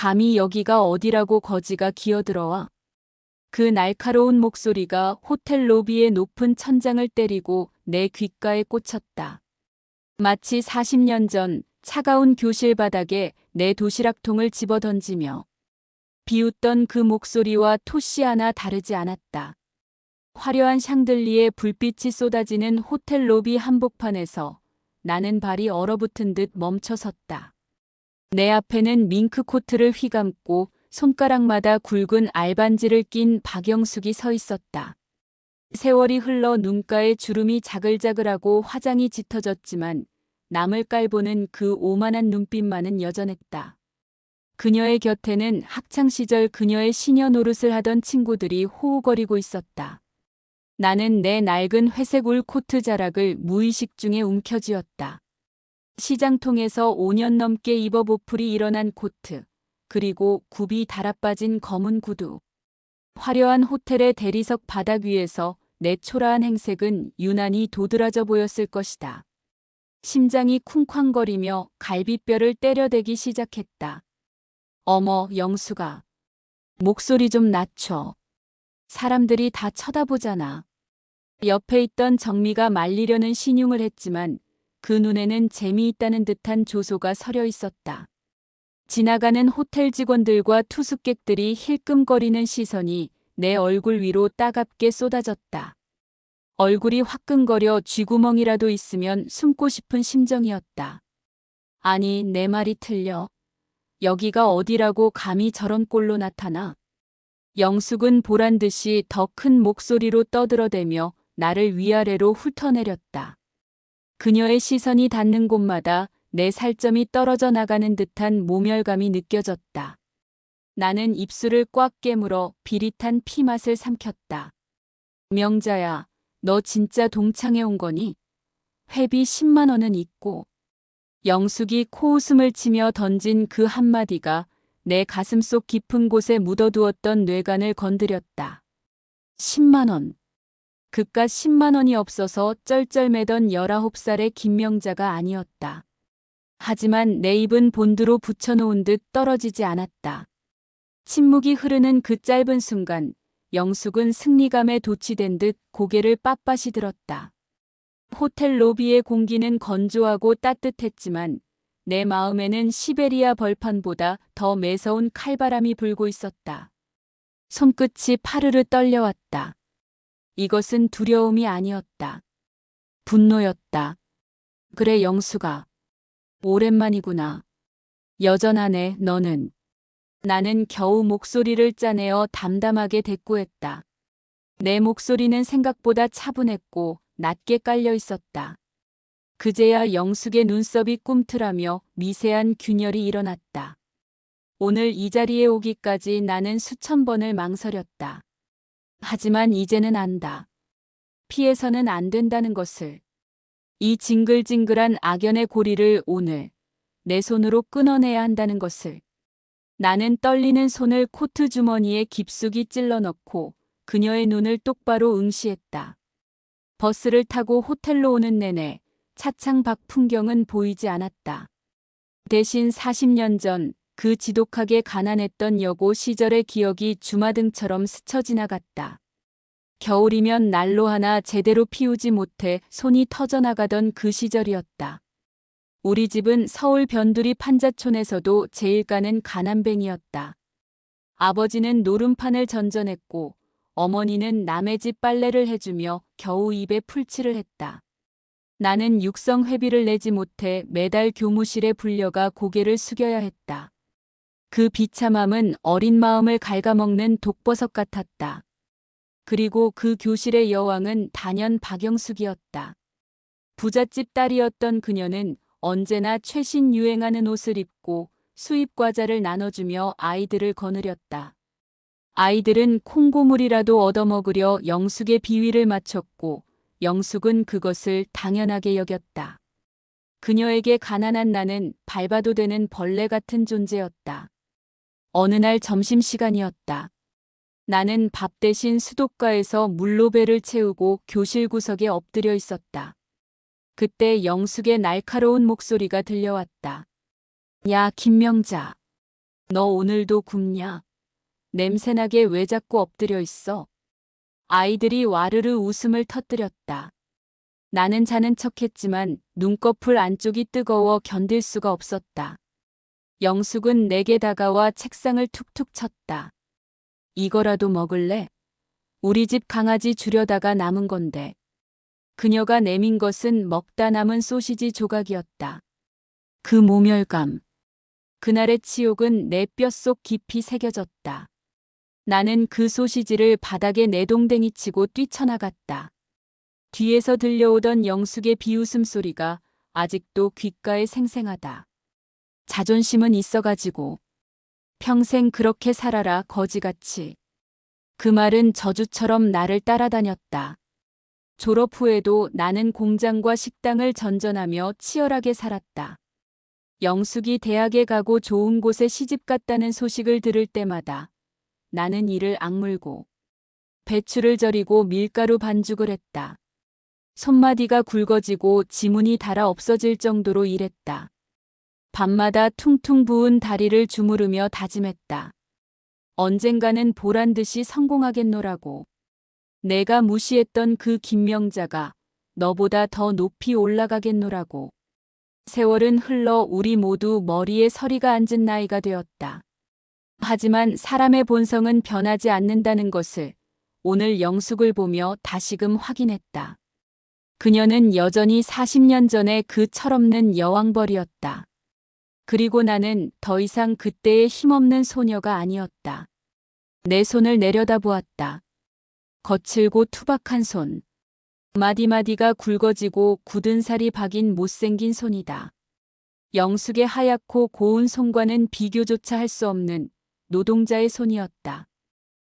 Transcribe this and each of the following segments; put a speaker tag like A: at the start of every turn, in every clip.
A: 감히 여기가 어디라고 거지가 기어들어와. 그 날카로운 목소리가 호텔 로비의 높은 천장을 때리고 내 귓가에 꽂혔다. 마치 40년 전 차가운 교실 바닥에 내 도시락통을 집어던지며 비웃던 그 목소리와 토씨 하나 다르지 않았다. 화려한 샹들리에 불빛이 쏟아지는 호텔 로비 한복판에서 나는 발이 얼어붙은 듯 멈춰섰다. 내 앞에는 밍크 코트를 휘감고 손가락마다 굵은 알반지를 낀 박영숙이 서 있었다. 세월이 흘러 눈가에 주름이 자글자글하고 화장이 짙어졌지만 남을 깔보는 그 오만한 눈빛만은 여전했다. 그녀의 곁에는 학창시절 그녀의 시녀 노릇을 하던 친구들이 호우거리고 있었다. 나는 내 낡은 회색 울 코트 자락을 무의식 중에 움켜쥐었다. 시장통에서 5년 넘게 입어 보풀이 일어난 코트, 그리고 굽이 달아빠진 검은 구두. 화려한 호텔의 대리석 바닥 위에서 내 초라한 행색은 유난히 도드라져 보였을 것이다. 심장이 쿵쾅거리며 갈비뼈를 때려대기 시작했다. 어머, 영수가. 목소리 좀 낮춰. 사람들이 다 쳐다보잖아. 옆에 있던 정미가 말리려는 신용을 했지만 그 눈에는 재미있다는 듯한 조소가 서려 있었다. 지나가는 호텔 직원들과 투숙객들이 힐끔거리는 시선이 내 얼굴 위로 따갑게 쏟아졌다. 얼굴이 화끈거려 쥐구멍이라도 있으면 숨고 싶은 심정이었다. 아니, 내 말이 틀려. 여기가 어디라고 감히 저런 꼴로 나타나? 영숙은 보란듯이 더 큰 목소리로 떠들어대며 나를 위아래로 훑어내렸다. 그녀의 시선이 닿는 곳마다 내 살점이 떨어져 나가는 듯한 모멸감이 느껴졌다. 나는 입술을 꽉 깨물어 비릿한 피맛을 삼켰다. 명자야, 너 진짜 동창회 온 거니? 회비 10만 원은 있고. 영숙이 코웃음을 치며 던진 그 한마디가 내 가슴속 깊은 곳에 묻어두었던 뇌관을 건드렸다. 10만 원. 그깟 10만 원이 없어서 쩔쩔매던 19살의 김명자가 아니었다. 하지만 내 입은 본드로 붙여놓은 듯 떨어지지 않았다. 침묵이 흐르는 그 짧은 순간 영숙은 승리감에 도취된 듯 고개를 빳빳이 들었다. 호텔 로비의 공기는 건조하고 따뜻했지만 내 마음에는 시베리아 벌판보다 더 매서운 칼바람이 불고 있었다. 손끝이 파르르 떨려왔다. 이것은 두려움이 아니었다. 분노였다. 그래, 영수가. 오랜만이구나. 여전하네, 너는. 나는 겨우 목소리를 짜내어 담담하게 대꾸했다. 내 목소리는 생각보다 차분했고 낮게 깔려 있었다. 그제야 영숙의 눈썹이 꿈틀하며 미세한 균열이 일어났다. 오늘 이 자리에 오기까지 나는 수천 번을 망설였다. 하지만 이제는 안다. 피해서는 안 된다는 것을. 이 징글징글한 악연의 고리를 오늘 내 손으로 끊어내야 한다는 것을. 나는 떨리는 손을 코트 주머니에 깊숙이 찔러 넣고 그녀의 눈을 똑바로 응시했다. 버스를 타고 호텔로 오는 내내 차창 밖 풍경은 보이지 않았다. 대신 40년 전 그 지독하게 가난했던 여고 시절의 기억이 주마등처럼 스쳐 지나갔다. 겨울이면 난로 하나 제대로 피우지 못해 손이 터져나가던 그 시절이었다. 우리 집은 서울 변두리 판자촌에서도 제일 가는 가난뱅이였다. 아버지는 노름판을 전전했고 어머니는 남의 집 빨래를 해주며 겨우 입에 풀칠을 했다. 나는 육성 회비를 내지 못해 매달 교무실에 불려가 고개를 숙여야 했다. 그 비참함은 어린 마음을 갉아먹는 독버섯 같았다. 그리고 그 교실의 여왕은 단연 박영숙이었다. 부잣집 딸이었던 그녀는 언제나 최신 유행하는 옷을 입고 수입 과자를 나눠주며 아이들을 거느렸다. 아이들은 콩고물이라도 얻어먹으려 영숙의 비위를 맞췄고 영숙은 그것을 당연하게 여겼다. 그녀에게 가난한 나는 밟아도 되는 벌레 같은 존재였다. 어느 날 점심시간이었다. 나는 밥 대신 수도가에서 물로 배를 채우고 교실 구석에 엎드려 있었다. 그때 영숙의 날카로운 목소리가 들려왔다. 야, 김명자. 너 오늘도 굶냐? 냄새나게 왜 자꾸 엎드려 있어? 아이들이 와르르 웃음을 터뜨렸다. 나는 자는 척했지만 눈꺼풀 안쪽이 뜨거워 견딜 수가 없었다. 영숙은 내게 다가와 책상을 툭툭 쳤다. 이거라도 먹을래? 우리 집 강아지 주려다가 남은 건데. 그녀가 내민 것은 먹다 남은 소시지 조각이었다. 그 모멸감. 그날의 치욕은 내 뼛속 깊이 새겨졌다. 나는 그 소시지를 바닥에 내동댕이 치고 뛰쳐나갔다. 뒤에서 들려오던 영숙의 비웃음 소리가 아직도 귓가에 생생하다. 자존심은 있어가지고 평생 그렇게 살아라 거지같이. 그 말은 저주처럼 나를 따라다녔다. 졸업 후에도 나는 공장과 식당을 전전하며 치열하게 살았다. 영숙이 대학에 가고 좋은 곳에 시집 갔다는 소식을 들을 때마다 나는 이를 악물고 배추를 절이고 밀가루 반죽을 했다. 손마디가 굵어지고 지문이 닳아 없어질 정도로 일했다. 밤마다 퉁퉁 부은 다리를 주무르며 다짐했다. 언젠가는 보란듯이 성공하겠노라고. 내가 무시했던 그 김명자가 너보다 더 높이 올라가겠노라고. 세월은 흘러 우리 모두 머리에 서리가 앉은 나이가 되었다. 하지만 사람의 본성은 변하지 않는다는 것을 오늘 영숙을 보며 다시금 확인했다. 그녀는 여전히 40년 전의 그 철없는 여왕벌이었다. 그리고 나는 더 이상 그때의 힘없는 소녀가 아니었다. 내 손을 내려다보았다. 거칠고 투박한 손. 마디마디가 굵어지고 굳은 살이 박인 못생긴 손이다. 영숙의 하얗고 고운 손과는 비교조차 할 수 없는 노동자의 손이었다.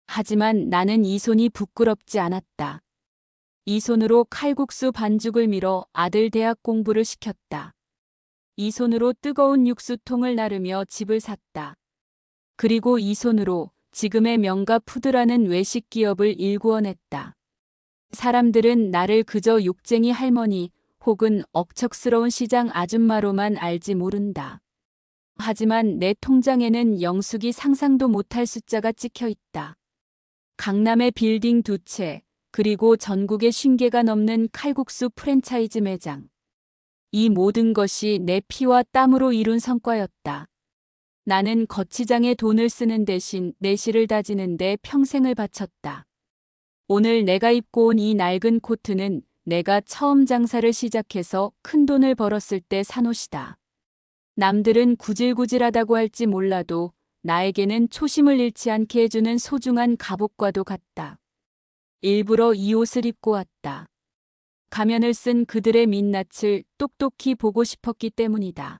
A: 하지만 나는 이 손이 부끄럽지 않았다. 이 손으로 칼국수 반죽을 밀어 아들 대학 공부를 시켰다. 이 손으로 뜨거운 육수통을 나르며 집을 샀다. 그리고 이 손으로 지금의 명가 푸드라는 외식 기업을 일구어냈다. 사람들은 나를 그저 욕쟁이 할머니 혹은 억척스러운 시장 아줌마로만 알지 모른다. 하지만 내 통장에는 영숙이 상상도 못할 숫자가 찍혀 있다. 강남의 빌딩 2채, 그리고 전국에 50개가 넘는 칼국수 프랜차이즈 매장. 이 모든 것이 내 피와 땀으로 이룬 성과였다. 나는 거치장에 돈을 쓰는 대신 내실을 다지는 데 평생을 바쳤다. 오늘 내가 입고 온 이 낡은 코트는 내가 처음 장사를 시작해서 큰 돈을 벌었을 때 산 옷이다. 남들은 구질구질하다고 할지 몰라도 나에게는 초심을 잃지 않게 해주는 소중한 갑옷과도 같다. 일부러 이 옷을 입고 왔다. 가면을 쓴 그들의 민낯을 똑똑히 보고 싶었기 때문이다.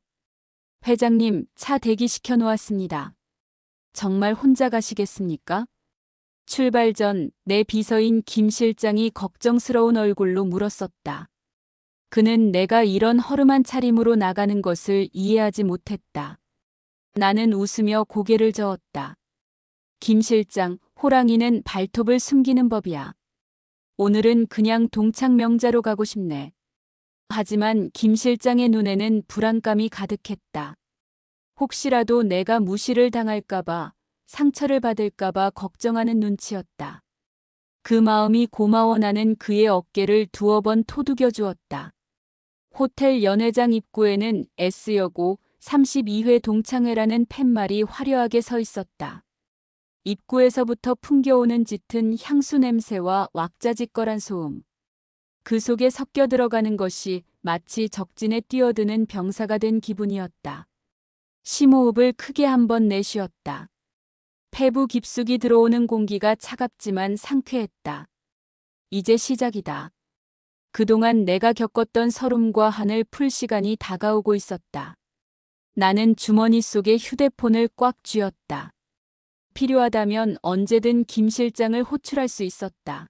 A: 회장님, 차 대기시켜 놓았습니다. 정말 혼자 가시겠습니까? 출발 전 내 비서인 김 실장이 걱정스러운 얼굴로 물었었다. 그는 내가 이런 허름한 차림으로 나가는 것을 이해하지 못했다. 나는 웃으며 고개를 저었다. 김 실장, 호랑이는 발톱을 숨기는 법이야. 오늘은 그냥 동창명자로 가고 싶네. 하지만 김 실장의 눈에는 불안감이 가득했다. 혹시라도 내가 무시를 당할까봐, 상처를 받을까봐 걱정하는 눈치였다. 그 마음이 고마워 나는 그의 어깨를 두어 번 토두겨 주었다. 호텔 연회장 입구에는 S여고 32회 동창회라는 팻말이 화려하게 서 있었다. 입구에서부터 풍겨오는 짙은 향수 냄새와 왁자지껄한 소음. 그 속에 섞여 들어가는 것이 마치 적진에 뛰어드는 병사가 된 기분이었다. 심호흡을 크게 한번 내쉬었다. 폐부 깊숙이 들어오는 공기가 차갑지만 상쾌했다. 이제 시작이다. 그동안 내가 겪었던 서름과 한을 풀 시간이 다가오고 있었다. 나는 주머니 속에 휴대폰을 꽉 쥐었다. 필요하다면 언제든 김 실장을 호출할 수 있었다.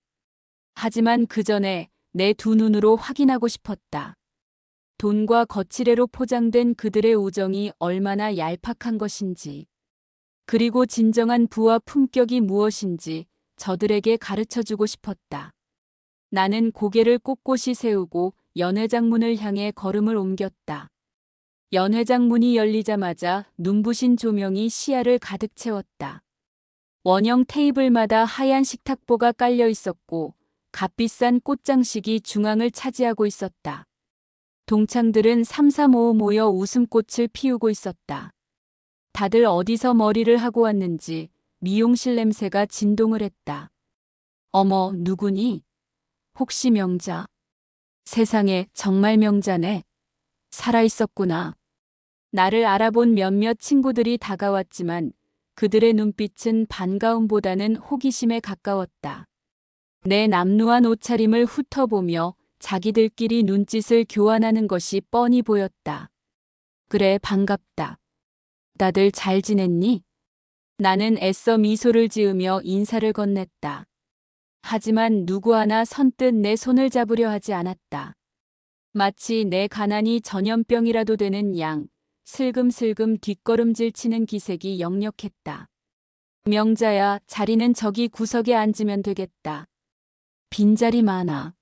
A: 하지만 그 전에 내 두 눈으로 확인하고 싶었다. 돈과 거칠애로 포장된 그들의 우정이 얼마나 얄팍한 것인지, 그리고 진정한 부와 품격이 무엇인지 저들에게 가르쳐주고 싶었다. 나는 고개를 꼿꼿이 세우고 연회장 문을 향해 걸음을 옮겼다. 연회장 문이 열리자마자 눈부신 조명이 시야를 가득 채웠다. 원형 테이블마다 하얀 식탁보가 깔려 있었고 값비싼 꽃장식이 중앙을 차지하고 있었다. 동창들은 삼삼오오 모여 웃음꽃을 피우고 있었다. 다들 어디서 머리를 하고 왔는지 미용실 냄새가 진동을 했다. 어머, 누구니? 혹시 명자? 세상에, 정말 명자네. 살아있었구나. 나를 알아본 몇몇 친구들이 다가왔지만 그들의 눈빛은 반가움보다는 호기심에 가까웠다. 내 남루한 옷차림을 훑어보며 자기들끼리 눈짓을 교환하는 것이 뻔히 보였다. 그래, 반갑다. 다들 잘 지냈니? 나는 애써 미소를 지으며 인사를 건넸다. 하지만 누구 하나 선뜻 내 손을 잡으려 하지 않았다. 마치 내 가난이 전염병이라도 되는 양, 슬금슬금 뒷걸음질 치는 기색이 역력했다. 명자야, 자리는 저기 구석에 앉으면 되겠다. 빈자리 많아.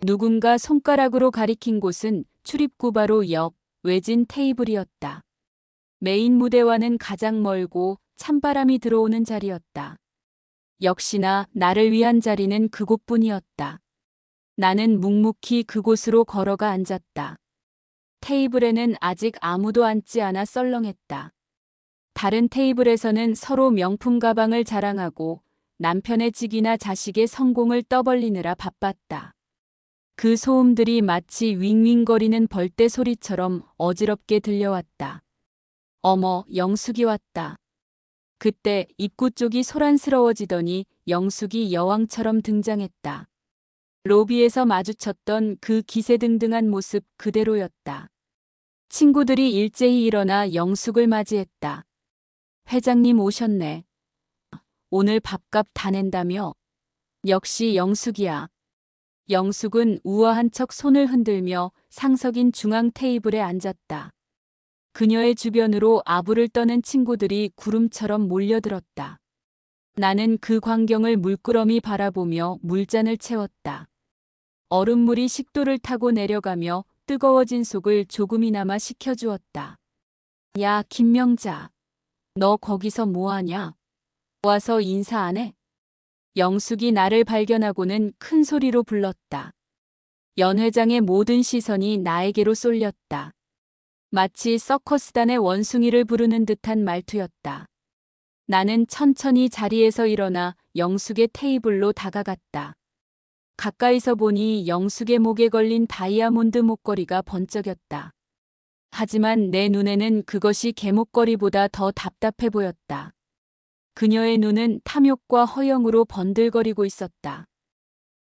A: 누군가 손가락으로 가리킨 곳은 출입구 바로 옆 외진 테이블이었다. 메인 무대와는 가장 멀고 찬바람이 들어오는 자리였다. 역시나 나를 위한 자리는 그곳뿐이었다. 나는 묵묵히 그곳으로 걸어가 앉았다. 테이블에는 아직 아무도 앉지 않아 썰렁했다. 다른 테이블에서는 서로 명품 가방을 자랑하고 남편의 직이나 자식의 성공을 떠벌리느라 바빴다. 그 소음들이 마치 윙윙거리는 벌떼 소리처럼 어지럽게 들려왔다. 어머, 영숙이 왔다. 그때 입구 쪽이 소란스러워지더니 영숙이 여왕처럼 등장했다. 로비에서 마주쳤던 그 기세등등한 모습 그대로였다. 친구들이 일제히 일어나 영숙을 맞이했다. 회장님 오셨네. 오늘 밥값 다 낸다며? 역시 영숙이야. 영숙은 우아한 척 손을 흔들며 상석인 중앙 테이블에 앉았다. 그녀의 주변으로 아부를 떠는 친구들이 구름처럼 몰려들었다. 나는 그 광경을 물끄러미 바라보며 물잔을 채웠다. 얼음물이 식도를 타고 내려가며 뜨거워진 속을 조금이나마 식혀주었다. 야, 김명자. 너 거기서 뭐하냐? 와서 인사 안 해? 영숙이 나를 발견하고는 큰 소리로 불렀다. 연 회장의 모든 시선이 나에게로 쏠렸다. 마치 서커스단의 원숭이를 부르는 듯한 말투였다. 나는 천천히 자리에서 일어나 영숙의 테이블로 다가갔다. 가까이서 보니 영숙의 목에 걸린 다이아몬드 목걸이가 번쩍였다. 하지만 내 눈에는 그것이 개목걸이보다 더 답답해 보였다. 그녀의 눈은 탐욕과 허영으로 번들거리고 있었다.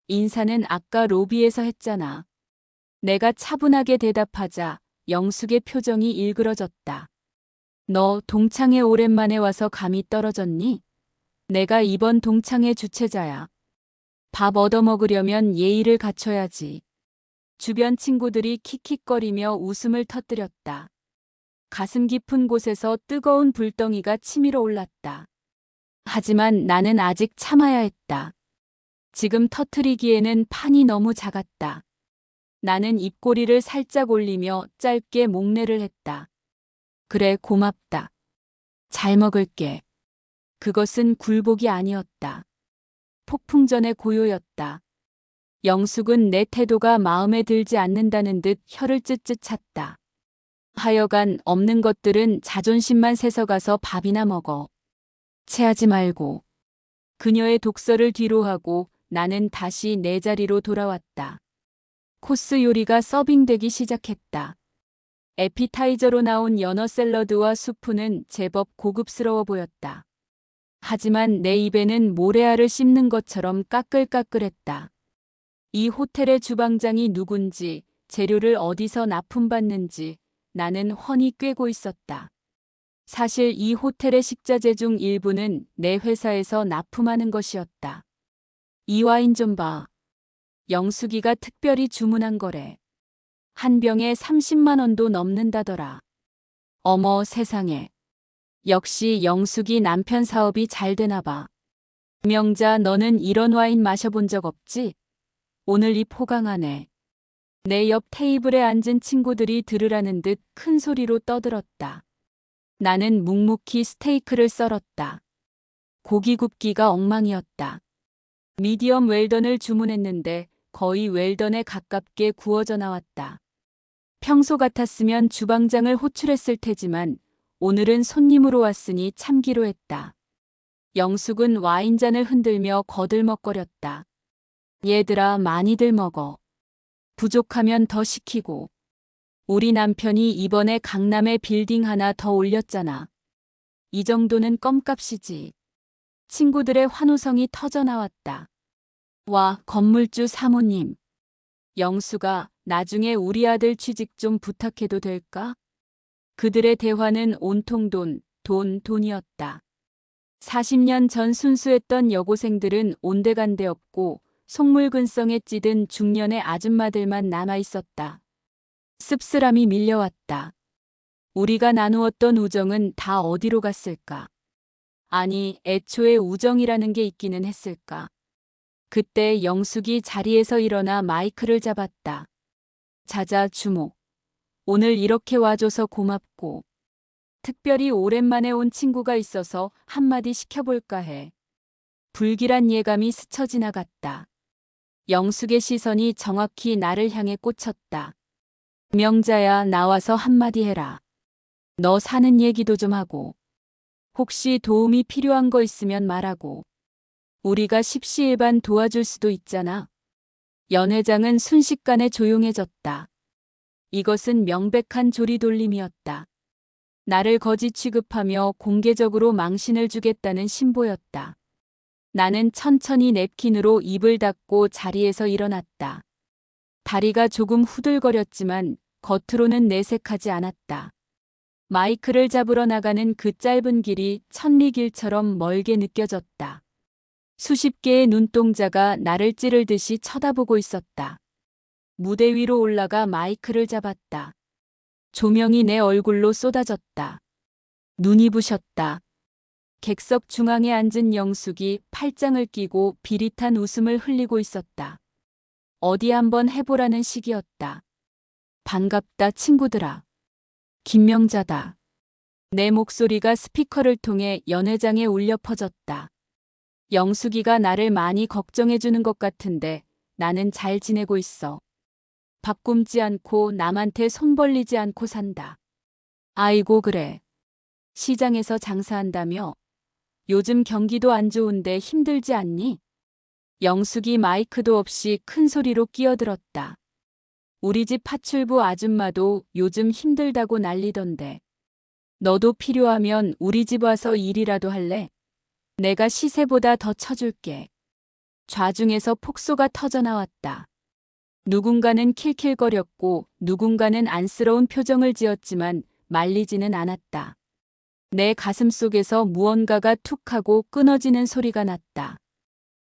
A: 인사는 아까 로비에서 했잖아. 내가 차분하게 대답하자 영숙의 표정이 일그러졌다. 너 동창회 오랜만에 와서 감이 떨어졌니? 내가 이번 동창회 주최자야. 밥 얻어먹으려면 예의를 갖춰야지. 주변 친구들이 킥킥거리며 웃음을 터뜨렸다. 가슴 깊은 곳에서 뜨거운 불덩이가 치밀어 올랐다. 하지만 나는 아직 참아야 했다. 지금 터뜨리기에는 판이 너무 작았다. 나는 입꼬리를 살짝 올리며 짧게 목례를 했다. 그래, 고맙다. 잘 먹을게. 그것은 굴복이 아니었다. 폭풍전의 고요였다. 영숙은 내 태도가 마음에 들지 않는다는 듯 혀를 쯧쯧 찼다. 하여간 없는 것들은 자존심만 세서가서 밥이나 먹어. 체하지 말고. 그녀의 독설을 뒤로하고 나는 다시 내 자리로 돌아왔다. 코스 요리가 서빙되기 시작했다. 에피타이저로 나온 연어 샐러드와 수프는 제법 고급스러워 보였다. 하지만 내 입에는 모래알을 씹는 것처럼 까끌까끌했다. 이 호텔의 주방장이 누군지, 재료를 어디서 납품받는지 나는 훤히 꿰고 있었다. 사실 이 호텔의 식자재 중 일부는 내 회사에서 납품하는 것이었다. 이 와인 좀 봐. 영숙이가 특별히 주문한 거래. 한 병에 30만 원도 넘는다더라. 어머 세상에. 역시 영숙이 남편 사업이 잘 되나 봐. 명자, 너는 이런 와인 마셔본 적 없지? 오늘 입 호강하네. 내 옆 테이블에 앉은 친구들이 들으라는 듯 큰 소리로 떠들었다. 나는 묵묵히 스테이크를 썰었다. 고기 굽기가 엉망이었다. 미디엄 웰던을 주문했는데 거의 웰던에 가깝게 구워져 나왔다. 평소 같았으면 주방장을 호출했을 테지만 오늘은 손님으로 왔으니 참기로 했다. 영숙은 와인잔을 흔들며 거들먹거렸다. 얘들아, 많이들 먹어. 부족하면 더 시키고. 우리 남편이 이번에 강남에 빌딩 하나 더 올렸잖아. 이 정도는 껌값이지. 친구들의 환호성이 터져 나왔다. 와, 건물주 사모님. 영수가 나중에 우리 아들 취직 좀 부탁해도 될까? 그들의 대화는 온통 돈이었다. 40년 전 순수했던 여고생들은 온데간데 없고 속물근성에 찌든 중년의 아줌마들만 남아있었다. 씁쓸함이 밀려왔다. 우리가 나누었던 우정은 다 어디로 갔을까? 아니, 애초에 우정이라는 게 있기는 했을까? 그때 영숙이 자리에서 일어나 마이크를 잡았다. 자자, 주목. 오늘 이렇게 와줘서 고맙고. 특별히 오랜만에 온 친구가 있어서 한마디 시켜볼까 해. 불길한 예감이 스쳐 지나갔다. 영숙의 시선이 정확히 나를 향해 꽂혔다. 명자야, 나와서 한마디 해라. 너 사는 얘기도 좀 하고. 혹시 도움이 필요한 거 있으면 말하고. 우리가 십시일반 도와줄 수도 있잖아. 연 회장은 순식간에 조용해졌다. 이것은 명백한 조리돌림이었다. 나를 거지 취급하며 공개적으로 망신을 주겠다는 신보였다. 나는 천천히 냅킨으로 입을 닫고 자리에서 일어났다. 다리가 조금 후들거렸지만 겉으로는 내색하지 않았다. 마이크를 잡으러 나가는 그 짧은 길이 천리길처럼 멀게 느껴졌다. 수십 개의 눈동자가 나를 찌르듯이 쳐다보고 있었다. 무대 위로 올라가 마이크를 잡았다. 조명이 내 얼굴로 쏟아졌다. 눈이 부셨다. 객석 중앙에 앉은 영숙이 팔짱을 끼고 비릿한 웃음을 흘리고 있었다. 어디 한번 해보라는 식이었다. 반갑다, 친구들아. 김명자다. 내 목소리가 스피커를 통해 연 회장에 울려 퍼졌다. 영숙이가 나를 많이 걱정해주는 것 같은데 나는 잘 지내고 있어. 밥 굶지 않고 남한테 손 벌리지 않고 산다. 아이고, 그래. 시장에서 장사한다며? 요즘 경기도 안 좋은데 힘들지 않니? 영숙이 마이크도 없이 큰 소리로 끼어들었다. 우리 집 파출부 아줌마도 요즘 힘들다고 난리던데. 너도 필요하면 우리 집 와서 일이라도 할래? 내가 시세보다 더 쳐줄게. 좌중에서 폭소가 터져 나왔다. 누군가는 킬킬거렸고 누군가는 안쓰러운 표정을 지었지만 말리지는 않았다. 내 가슴 속에서 무언가가 툭 하고 끊어지는 소리가 났다.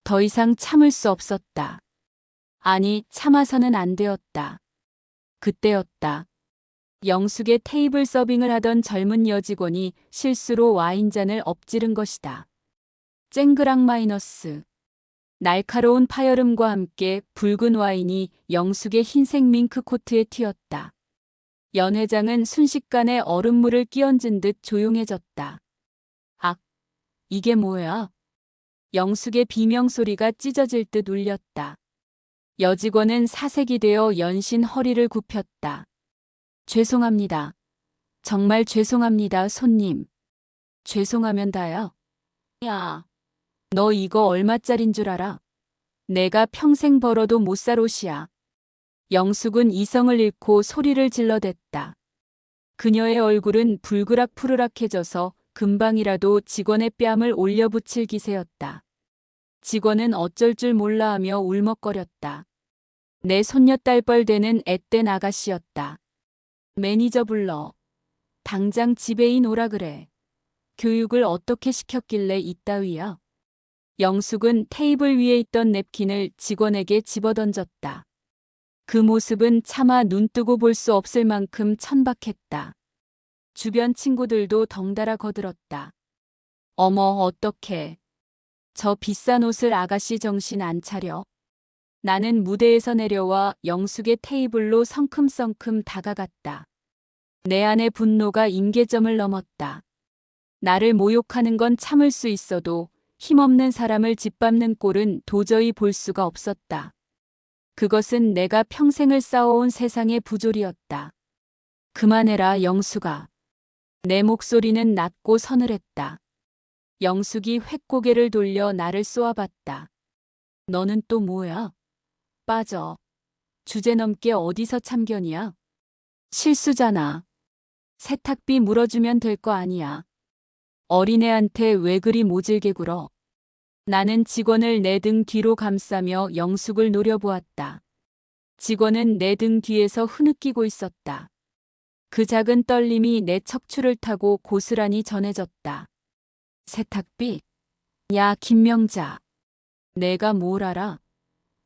A: 더 이상 참을 수 없었다. 아니, 참아서는 안 되었다. 그때였다. 영숙의 테이블 서빙을 하던 젊은 여직원이 실수로 와인잔을 엎지른 것이다. 쨍그랑 마이너스. 날카로운 파열음과 함께 붉은 와인이 영숙의 흰색 밍크 코트에 튀었다. 연 회장은 순식간에 얼음물을 끼얹은 듯 조용해졌다. 악, 이게 뭐야? 영숙의 비명소리가 찢어질 듯 울렸다. 여직원은 사색이 되어 연신 허리를 굽혔다. 죄송합니다. 정말 죄송합니다, 손님. 죄송하면 다야. 야, 너 이거 얼마짜린 줄 알아? 내가 평생 벌어도 못 살 옷이야. 영숙은 이성을 잃고 소리를 질러댔다. 그녀의 얼굴은 불그락푸르락해져서 금방이라도 직원의 뺨을 올려붙일 기세였다. 직원은 어쩔 줄 몰라 하며 울먹거렸다. 내 손녀딸 뻘되는 앳된 아가씨였다. 매니저 불러. 당장 지배인 오라 그래. 교육을 어떻게 시켰길래 이따위야. 영숙은 테이블 위에 있던 냅킨을 직원에게 집어던졌다. 그 모습은 차마 눈뜨고 볼 수 없을 만큼 천박했다. 주변 친구들도 덩달아 거들었다. 어머, 어떡해. 저 비싼 옷을 아가씨 정신 안 차려. 나는 무대에서 내려와 영숙의 테이블로 성큼성큼 다가갔다. 내 안의 분노가 임계점을 넘었다. 나를 모욕하는 건 참을 수 있어도 힘없는 사람을 짓밟는 꼴은 도저히 볼 수가 없었다. 그것은 내가 평생을 쌓아온 세상의 부조리였다. 그만해라, 영숙아. 내 목소리는 낮고 서늘했다. 영숙이 획고개를 돌려 나를 쏘아봤다. 너는 또 뭐야? 빠져. 주제넘게 어디서 참견이야? 실수잖아. 세탁비 물어주면 될 거 아니야. 어린애한테 왜 그리 모질게 굴어? 나는 직원을 내 등 뒤로 감싸며 영숙을 노려보았다. 직원은 내 등 뒤에서 흐느끼고 있었다. 그 작은 떨림이 내 척추를 타고 고스란히 전해졌다. 세탁비? 야, 김명자. 내가 뭘 알아?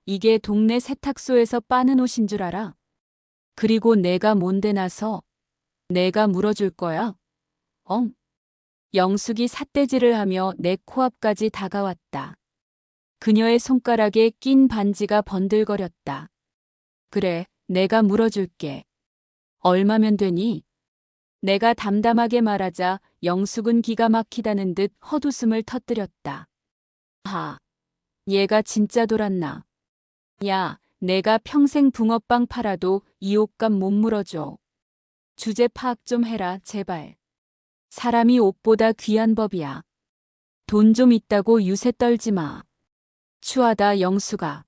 A: 이게 동네 세탁소에서 빠는 옷인 줄 알아? 그리고 내가 뭔데 나서? 내가 물어줄 거야? 엉? 영숙이 삿대질을 하며 내 코앞까지 다가왔다. 그녀의 손가락에 낀 반지가 번들거렸다. 그래, 내가 물어줄게. 얼마면 되니? 내가 담담하게 말하자 영숙은 기가 막히다는 듯 헛웃음을 터뜨렸다. 하, 얘가 진짜 돌았나? 야, 내가 평생 붕어빵 팔아도 이 옷값 못 물어줘. 주제 파악 좀 해라, 제발. 사람이 옷보다 귀한 법이야. 돈 좀 있다고 유세 떨지 마. 추하다, 영숙아.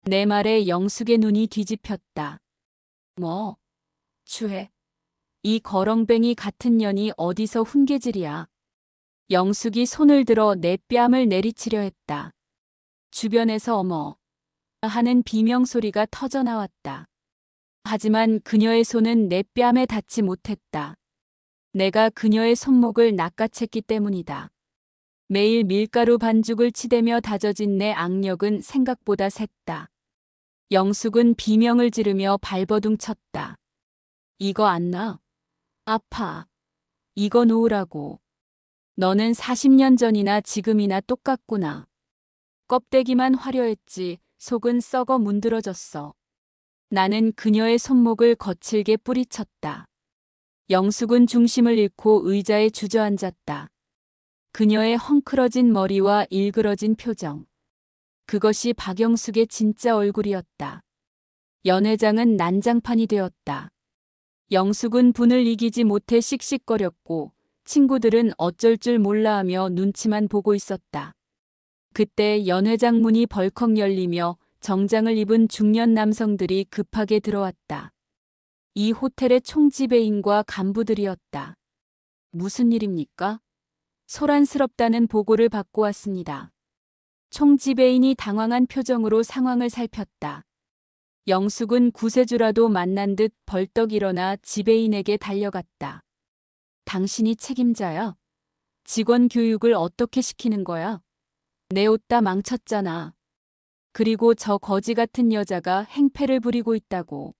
A: 내 말에 영숙의 눈이 뒤집혔다. 뭐? 추해? 이 거렁뱅이 같은 년이 어디서 훈계질이야. 영숙이 손을 들어 내 뺨을 내리치려 했다. 주변에서 어머 하는 비명소리가 터져나왔다. 하지만 그녀의 손은 내 뺨에 닿지 못했다. 내가 그녀의 손목을 낚아챘기 때문이다. 매일 밀가루 반죽을 치대며 다져진 내 악력은 생각보다 셌다. 영숙은 비명을 지르며 발버둥 쳤다. 이거 안 나? 아파. 이거 놓으라고. 너는 40년 전이나 지금이나 똑같구나. 껍데기만 화려했지 속은 썩어 문드러졌어. 나는 그녀의 손목을 거칠게 뿌리쳤다. 영숙은 중심을 잃고 의자에 주저앉았다. 그녀의 헝클어진 머리와 일그러진 표정. 그것이 박영숙의 진짜 얼굴이었다. 연회장은 난장판이 되었다. 영숙은 분을 이기지 못해 씩씩거렸고 친구들은 어쩔 줄 몰라하며 눈치만 보고 있었다. 그때 연회장 문이 벌컥 열리며 정장을 입은 중년 남성들이 급하게 들어왔다. 이 호텔의 총지배인과 간부들이었다. 무슨 일입니까? 소란스럽다는 보고를 받고 왔습니다. 총지배인이 당황한 표정으로 상황을 살폈다. 영숙은 구세주라도 만난 듯 벌떡 일어나 지배인에게 달려갔다. 당신이 책임자야? 직원 교육을 어떻게 시키는 거야? 내 옷 다 망쳤잖아. 그리고 저 거지 같은 여자가 행패를 부리고 있다고.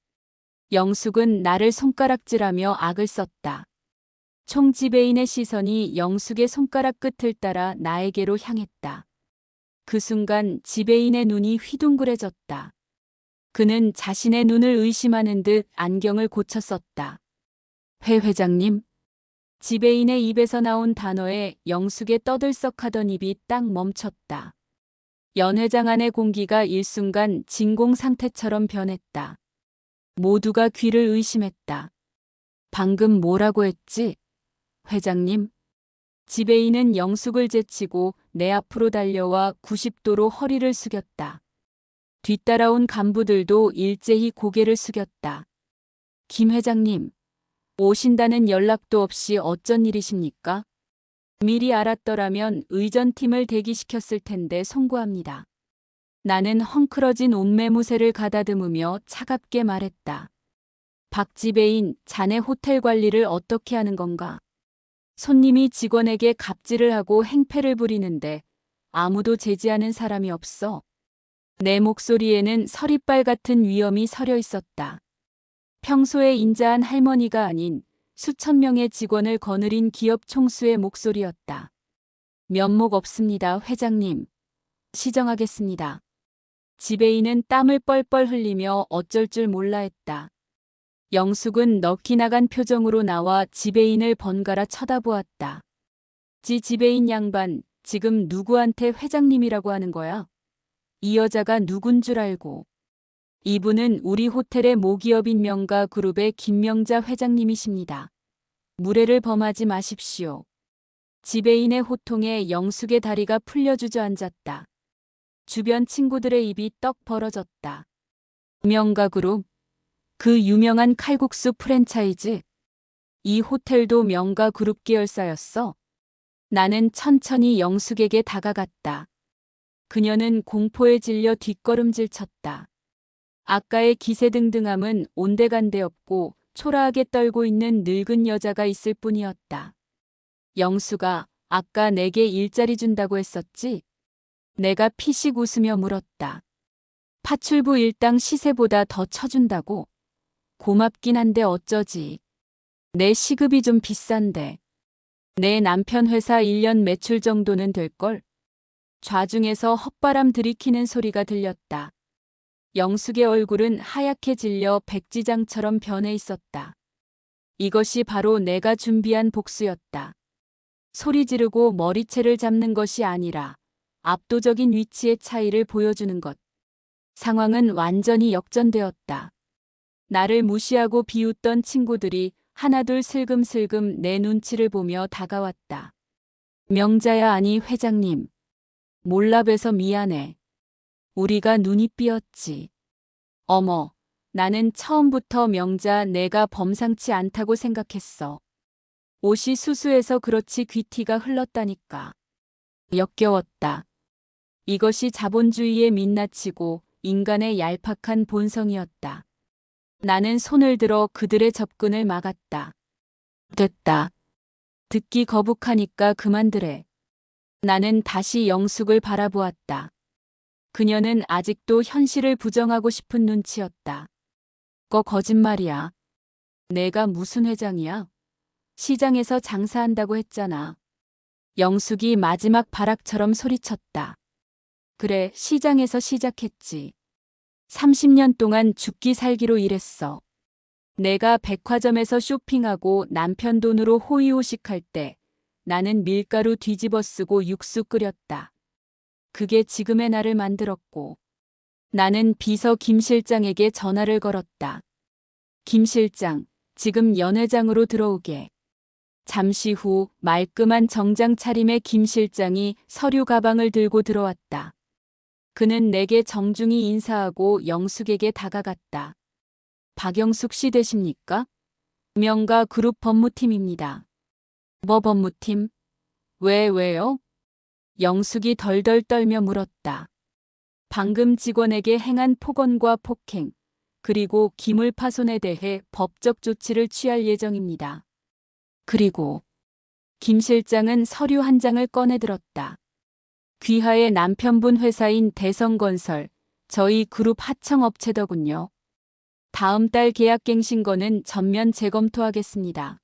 A: 영숙은 나를 손가락질하며 악을 썼다. 총지배인의 시선이 영숙의 손가락 끝을 따라 나에게로 향했다. 그 순간 지배인의 눈이 휘둥그레졌다. 그는 자신의 눈을 의심하는 듯 안경을 고쳐 썼다. 회 회장님? 지배인의 입에서 나온 단어에 영숙의 떠들썩하던 입이 딱 멈췄다. 연회장 안의 공기가 일순간 진공 상태처럼 변했다. 모두가 귀를 의심했다. 방금 뭐라고 했지? 회장님? 지배인은 영숙을 제치고 내 앞으로 달려와 90도로 허리를 숙였다. 뒤따라온 간부들도 일제히 고개를 숙였다. 김 회장님, 오신다는 연락도 없이 어쩐 일이십니까? 미리 알았더라면 의전팀을 대기시켰을 텐데 송구합니다. 나는 헝클어진 옷매무새를 가다듬으며 차갑게 말했다. 박 지배인, 자네 호텔 관리를 어떻게 하는 건가? 손님이 직원에게 갑질을 하고 행패를 부리는데 아무도 제지하는 사람이 없어. 내 목소리에는 서리빨 같은 위엄이 서려 있었다. 평소에 인자한 할머니가 아닌 수천 명의 직원을 거느린 기업 총수의 목소리였다. 면목 없습니다, 회장님. 시정하겠습니다. 지배인은 땀을 뻘뻘 흘리며 어쩔 줄 몰라 했다. 영숙은 넋이 나간 표정으로 나와 지배인을 번갈아 쳐다보았다. 지배인 양반, 지금 누구한테 회장님이라고 하는 거야? 이 여자가 누군 줄 알고. 이분은 우리 호텔의 모기업인 명가그룹의 김명자 회장님이십니다. 무례를 범하지 마십시오. 지배인의 호통에 영숙의 다리가 풀려 주저앉았다. 주변 친구들의 입이 떡 벌어졌다. 명가그룹, 그 유명한 칼국수 프랜차이즈. 이 호텔도 명가그룹 계열사였어. 나는 천천히 영숙에게 다가갔다. 그녀는 공포에 질려 뒷걸음질 쳤다. 아까의 기세등등함은 온데간데 없고 초라하게 떨고 있는 늙은 여자가 있을 뿐이었다. 영수가 아까 내게 일자리 준다고 했었지? 내가 피식 웃으며 물었다. 파출부 일당 시세보다 더 쳐준다고? 고맙긴 한데 어쩌지. 내 시급이 좀 비싼데. 내 남편 회사 1년 매출 정도는 될걸? 좌중에서 헛바람 들이키는 소리가 들렸다. 영숙의 얼굴은 하얗게 질려 백지장처럼 변해 있었다. 이것이 바로 내가 준비한 복수였다. 소리 지르고 머리채를 잡는 것이 아니라 압도적인 위치의 차이를 보여주는 것. 상황은 완전히 역전되었다. 나를 무시하고 비웃던 친구들이 하나둘 슬금슬금 내 눈치를 보며 다가왔다. 명자야, 아니 회장님. 몰라 봬서 미안해. 우리가 눈이 삐었지. 어머, 나는 처음부터 명자 내가 범상치 않다고 생각했어. 옷이 수수해서 그렇지 귀티가 흘렀다니까. 역겨웠다. 이것이 자본주의의 민낯이고 인간의 얄팍한 본성이었다. 나는 손을 들어 그들의 접근을 막았다. 됐다. 듣기 거북하니까 그만두래. 나는 다시 영숙을 바라보았다. 그녀는 아직도 현실을 부정하고 싶은 눈치였다. 거짓말이야. 내가 무슨 회장이야? 시장에서 장사한다고 했잖아. 영숙이 마지막 발악처럼 소리쳤다. 그래, 시장에서 시작했지. 30년 동안 죽기 살기로 일했어. 내가 백화점에서 쇼핑하고 남편 돈으로 호의호식할 때 나는 밀가루 뒤집어 쓰고 육수 끓였다. 그게 지금의 나를 만들었고. 나는 비서 김 실장에게 전화를 걸었다. 김 실장, 지금 연회장으로 들어오게. 잠시 후 말끔한 정장 차림의 김 실장이 서류 가방을 들고 들어왔다. 그는 내게 정중히 인사하고 영숙에게 다가갔다. 박영숙 씨 되십니까? 명가그룹 법무팀입니다. 뭐 법무팀? 왜요? 영숙이 덜덜 떨며 물었다. 방금 직원에게 행한 폭언과 폭행, 그리고 기물 파손에 대해 법적 조치를 취할 예정입니다. 그리고 김 실장은 서류 한 장을 꺼내들었다. 귀하의 남편분 회사인 대성건설, 저희 그룹 하청업체더군요. 다음 달 계약갱신 거는 전면 재검토하겠습니다.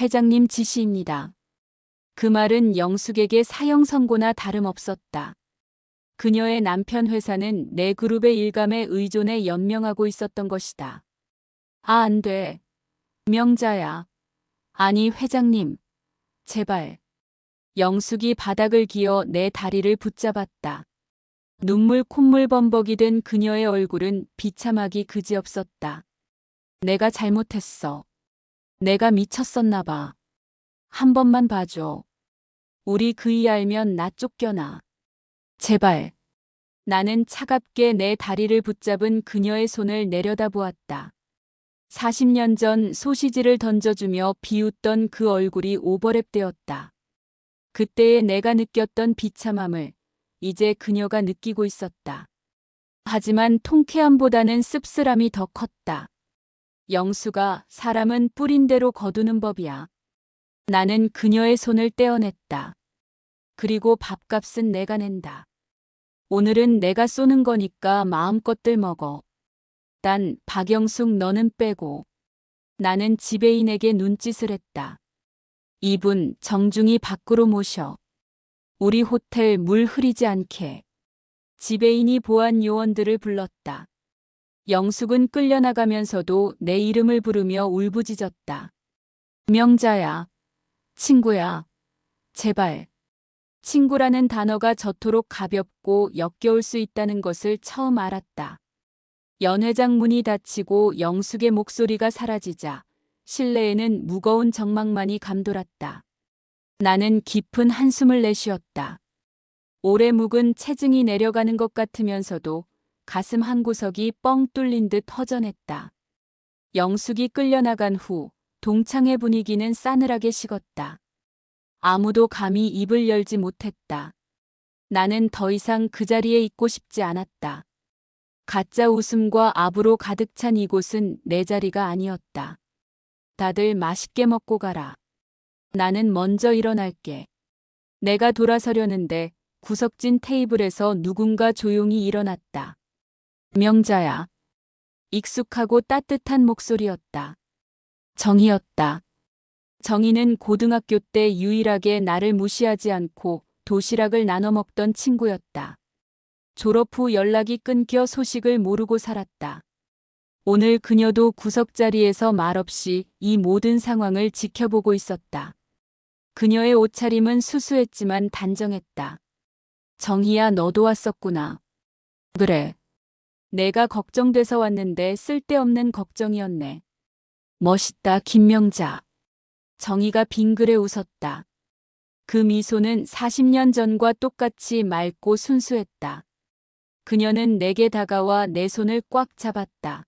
A: 회장님 지시입니다. 그 말은 영숙에게 사형 선고나 다름없었다. 그녀의 남편 회사는 내 그룹의 일감에 의존해 연명하고 있었던 것이다. 아, 안 돼. 명자야. 아니, 회장님. 제발. 영숙이 바닥을 기어 내 다리를 붙잡았다. 눈물 콧물 범벅이 된 그녀의 얼굴은 비참하기 그지없었다. 내가 잘못했어. 내가 미쳤었나 봐. 한 번만 봐줘. 우리 그이 알면 나 쫓겨나. 제발. 나는 차갑게 내 다리를 붙잡은 그녀의 손을 내려다보았다. 40년 전 소시지를 던져주며 비웃던 그 얼굴이 오버랩되었다. 그때의 내가 느꼈던 비참함을 이제 그녀가 느끼고 있었다. 하지만 통쾌함보다는 씁쓸함이 더 컸다. 영수가 사람은 뿌린 대로 거두는 법이야. 나는 그녀의 손을 떼어냈다. 그리고 밥값은 내가 낸다. 오늘은 내가 쏘는 거니까 마음껏들 먹어. 단 박영숙 너는 빼고. 나는 지배인에게 눈짓을 했다. 이분 정중히 밖으로 모셔. 우리 호텔 물 흐리지 않게. 지배인이 보안 요원들을 불렀다. 영숙은 끌려나가면서도 내 이름을 부르며 울부짖었다. 명자야, 친구야, 제발. 친구라는 단어가 저토록 가볍고 역겨울 수 있다는 것을 처음 알았다. 연회장 문이 닫히고 영숙의 목소리가 사라지자 실내에는 무거운 정막만이 감돌았다. 나는 깊은 한숨을 내쉬었다. 오래 묵은 체증이 내려가는 것 같으면서도 가슴 한구석이 뻥 뚫린 듯 허전했다. 영숙이 끌려나간 후 동창의 분위기는 싸늘하게 식었다. 아무도 감히 입을 열지 못했다. 나는 더 이상 그 자리에 있고 싶지 않았다. 가짜 웃음과 압으로 가득 찬 이곳은 내 자리가 아니었다. 다들 맛있게 먹고 가라. 나는 먼저 일어날게. 내가 돌아서려는데 구석진 테이블에서 누군가 조용히 일어났다. 명자야. 익숙하고 따뜻한 목소리였다. 정희였다. 정희는 고등학교 때 유일하게 나를 무시하지 않고 도시락을 나눠 먹던 친구였다. 졸업 후 연락이 끊겨 소식을 모르고 살았다. 오늘 그녀도 구석자리에서 말없이 이 모든 상황을 지켜보고 있었다. 그녀의 옷차림은 수수했지만 단정했다. 정희야, 너도 왔었구나. 그래. 내가 걱정돼서 왔는데 쓸데없는 걱정이었네. 멋있다, 김명자. 정희가 빙그레 웃었다. 그 미소는 40년 전과 똑같이 맑고 순수했다. 그녀는 내게 다가와 내 손을 꽉 잡았다.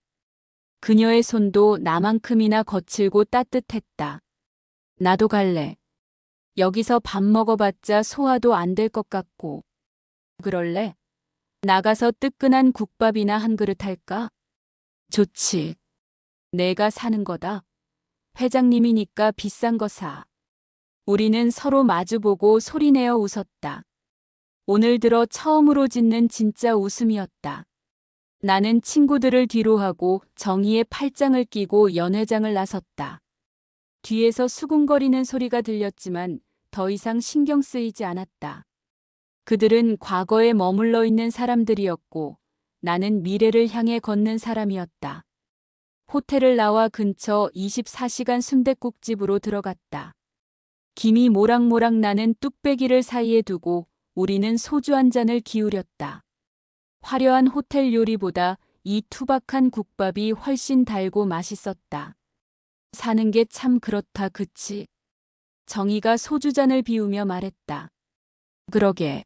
A: 그녀의 손도 나만큼이나 거칠고 따뜻했다. 나도 갈래. 여기서 밥 먹어봤자 소화도 안 될 것 같고. 그럴래? 나가서 뜨끈한 국밥이나 한 그릇 할까? 좋지. 내가 사는 거다. 회장님이니까 비싼 거 사. 우리는 서로 마주보고 소리내어 웃었다. 오늘 들어 처음으로 짓는 진짜 웃음이었다. 나는 친구들을 뒤로하고 정희의 팔짱을 끼고 연회장을 나섰다. 뒤에서 수군거리는 소리가 들렸지만 더 이상 신경 쓰이지 않았다. 그들은 과거에 머물러 있는 사람들이었고 나는 미래를 향해 걷는 사람이었다. 호텔을 나와 근처 24시간 순댓국집으로 들어갔다. 김이 모락모락 나는 뚝배기를 사이에 두고 우리는 소주 한 잔을 기울였다. 화려한 호텔 요리보다 이 투박한 국밥이 훨씬 달고 맛있었다. 사는 게 참 그렇다, 그치? 정희가 소주잔을 비우며 말했다. 그러게.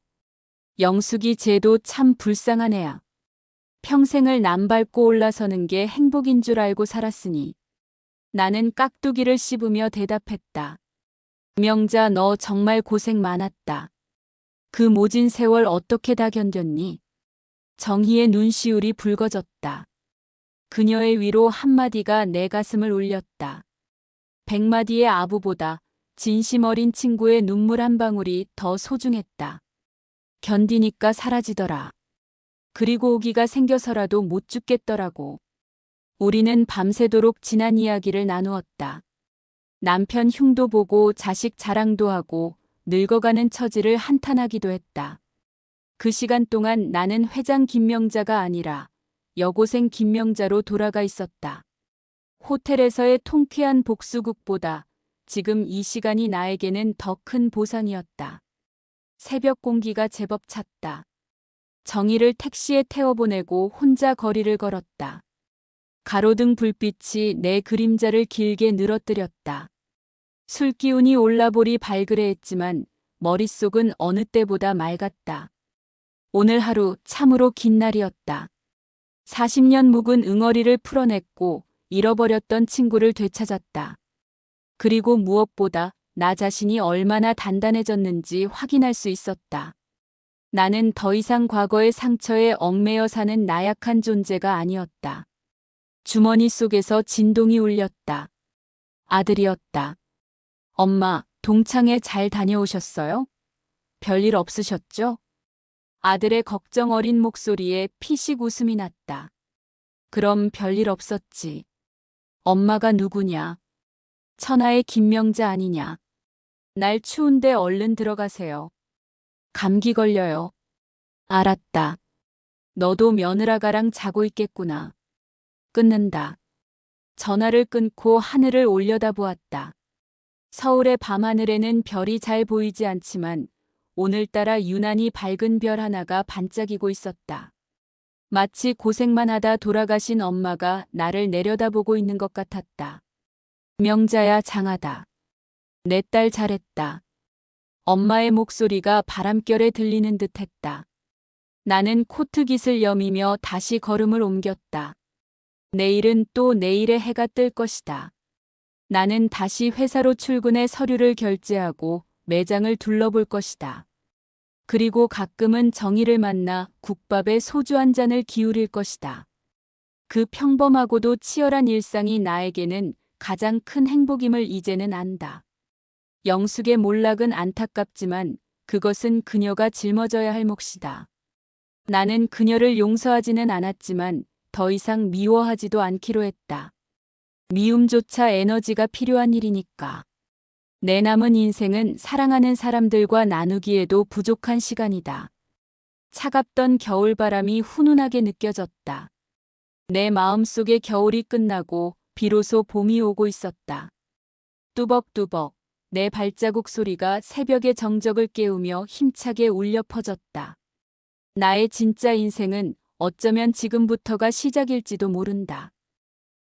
A: 영숙이 쟤도 참 불쌍한 애야. 평생을 남 밟고 올라서는 게 행복인 줄 알고 살았으니. 나는 깍두기를 씹으며 대답했다. 명자, 너 정말 고생 많았다. 그 모진 세월 어떻게 다 견뎠니? 정희의 눈시울이 붉어졌다. 그녀의 위로 한마디가 내 가슴을 울렸다. 100마디의 아부보다 진심 어린 친구의 눈물 한 방울이 더 소중했다. 견디니까 사라지더라. 그리고 오기가 생겨서라도 못 죽겠더라고. 우리는 밤새도록 지난 이야기를 나누었다. 남편 흉도 보고 자식 자랑도 하고 늙어가는 처지를 한탄하기도 했다. 그 시간 동안 나는 회장 김명자가 아니라 여고생 김명자로 돌아가 있었다. 호텔에서의 통쾌한 복수극보다 지금 이 시간이 나에게는 더 큰 보상이었다. 새벽 공기가 제법 찼다. 정희를 택시에 태워보내고 혼자 거리를 걸었다. 가로등 불빛이 내 그림자를 길게 늘어뜨렸다. 술 기운이 올라보리 발그레했지만 머릿속은 어느 때보다 맑았다. 오늘 하루 참으로 긴 날이었다. 40년 묵은 응어리를 풀어냈고 잃어버렸던 친구를 되찾았다. 그리고 무엇보다 나 자신이 얼마나 단단해졌는지 확인할 수 있었다. 나는 더 이상 과거의 상처에 얽매여 사는 나약한 존재가 아니었다. 주머니 속에서 진동이 울렸다. 아들이었다. 엄마, 동창회 잘 다녀오셨어요? 별일 없으셨죠? 아들의 걱정 어린 목소리에 피식 웃음이 났다. 그럼 별일 없었지. 엄마가 누구냐? 천하의 김명자 아니냐? 날 추운데 얼른 들어가세요. 감기 걸려요. 알았다. 너도 며느라가랑 자고 있겠구나. 끊는다. 전화를 끊고 하늘을 올려다보았다. 서울의 밤하늘에는 별이 잘 보이지 않지만 오늘따라 유난히 밝은 별 하나가 반짝이고 있었다. 마치 고생만 하다 돌아가신 엄마가 나를 내려다보고 있는 것 같았다. 명자야, 장하다. 내 딸 잘했다. 엄마의 목소리가 바람결에 들리는 듯했다. 나는 코트깃을 여미며 다시 걸음을 옮겼다. 내일은 또 내일의 해가 뜰 것이다. 나는 다시 회사로 출근해 서류를 결제하고 매장을 둘러볼 것이다. 그리고 가끔은 정희를 만나 국밥에 소주 한 잔을 기울일 것이다. 그 평범하고도 치열한 일상이 나에게는 가장 큰 행복임을 이제는 안다. 영숙의 몰락은 안타깝지만 그것은 그녀가 짊어져야 할 몫이다. 나는 그녀를 용서하지는 않았지만 더 이상 미워하지도 않기로 했다. 미움조차 에너지가 필요한 일이니까. 내 남은 인생은 사랑하는 사람들과 나누기에도 부족한 시간이다. 차갑던 겨울바람이 훈훈하게 느껴졌다. 내 마음속의 겨울이 끝나고 비로소 봄이 오고 있었다. 뚜벅뚜벅 내 발자국 소리가 새벽의 정적을 깨우며 힘차게 울려 퍼졌다. 나의 진짜 인생은 어쩌면 지금부터가 시작일지도 모른다.